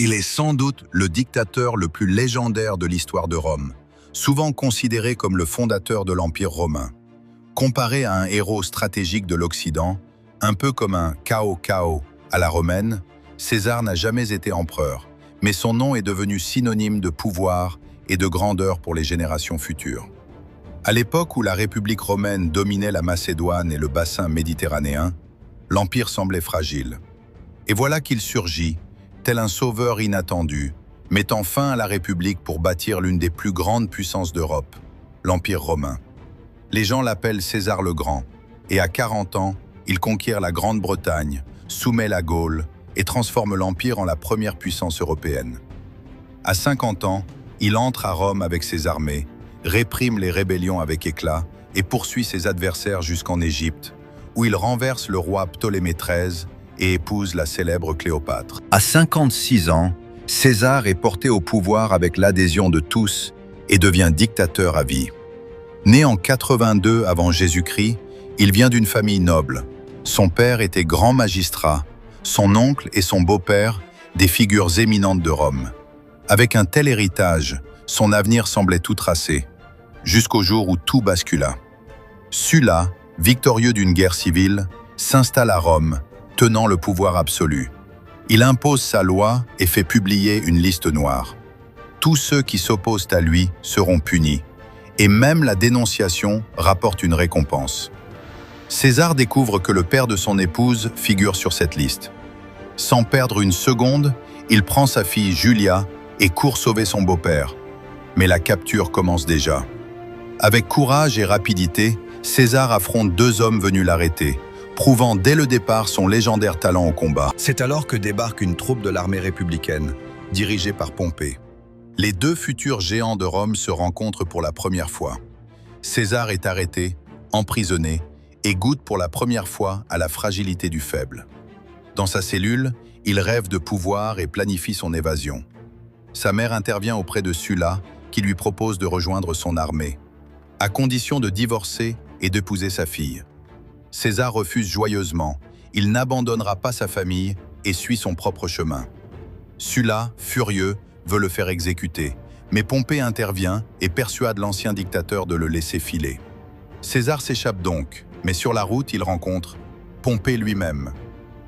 Il est sans doute le dictateur le plus légendaire de l'histoire de Rome, souvent considéré comme le fondateur de l'Empire romain. Comparé à un héros stratégique de l'Occident, un peu comme un Cao à la romaine, César n'a jamais été empereur, mais son nom est devenu synonyme de pouvoir et de grandeur pour les générations futures. À l'époque où la République romaine dominait la Macédoine et le bassin méditerranéen, l'Empire semblait fragile. Et voilà qu'il surgit, tel un sauveur inattendu, mettant fin à la République pour bâtir l'une des plus grandes puissances d'Europe, l'Empire romain. Les gens l'appellent César le Grand, et à 40 ans, il conquiert la Grande-Bretagne, soumet la Gaule et transforme l'Empire en la première puissance européenne. À 50 ans, il entre à Rome avec ses armées, réprime les rébellions avec éclat et poursuit ses adversaires jusqu'en Égypte, où il renverse le roi Ptolémée XIII et épouse la célèbre Cléopâtre. À 56 ans, César est porté au pouvoir avec l'adhésion de tous et devient dictateur à vie. Né en 82 avant Jésus-Christ, il vient d'une famille noble. Son père était grand magistrat, son oncle et son beau-père des figures éminentes de Rome. Avec un tel héritage, son avenir semblait tout tracé, jusqu'au jour où tout bascula. Sulla, victorieux d'une guerre civile, s'installe à Rome, tenant le pouvoir absolu. Il impose sa loi et fait publier une liste noire. Tous ceux qui s'opposent à lui seront punis, et même la dénonciation rapporte une récompense. César découvre que le père de son épouse figure sur cette liste. Sans perdre une seconde, il prend sa fille Julia et court sauver son beau-père. Mais la capture commence déjà. Avec courage et rapidité, César affronte deux hommes venus l'arrêter, prouvant dès le départ son légendaire talent au combat. C'est alors que débarque une troupe de l'armée républicaine, dirigée par Pompée. Les deux futurs géants de Rome se rencontrent pour la première fois. César est arrêté, emprisonné, et goûte pour la première fois à la fragilité du faible. Dans sa cellule, il rêve de pouvoir et planifie son évasion. Sa mère intervient auprès de Sulla, qui lui propose de rejoindre son armée, à condition de divorcer et d'épouser sa fille. César refuse joyeusement, il n'abandonnera pas sa famille et suit son propre chemin. Sulla, furieux, veut le faire exécuter, mais Pompée intervient et persuade l'ancien dictateur de le laisser filer. César s'échappe donc, mais sur la route, il rencontre Pompée lui-même.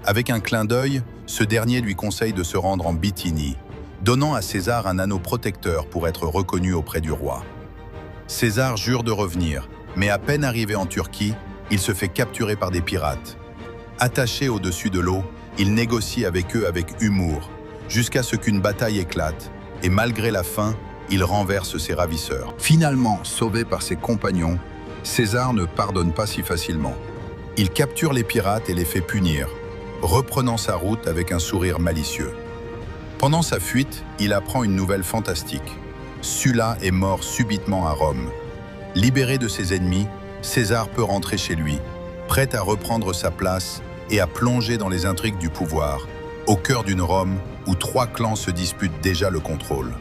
Avec un clin d'œil, ce dernier lui conseille de se rendre en Bithynie, donnant à César un anneau protecteur pour être reconnu auprès du roi. César jure de revenir, mais à peine arrivé en Turquie, il se fait capturer par des pirates. Attaché au-dessus de l'eau, il négocie avec eux avec humour, jusqu'à ce qu'une bataille éclate, et malgré la faim, il renverse ses ravisseurs. Finalement, sauvé par ses compagnons, César ne pardonne pas si facilement. Il capture les pirates et les fait punir, reprenant sa route avec un sourire malicieux. Pendant sa fuite, il apprend une nouvelle fantastique. Sulla est mort subitement à Rome. Libéré de ses ennemis, César peut rentrer chez lui, prêt à reprendre sa place et à plonger dans les intrigues du pouvoir, au cœur d'une Rome où 3 clans se disputent déjà le contrôle.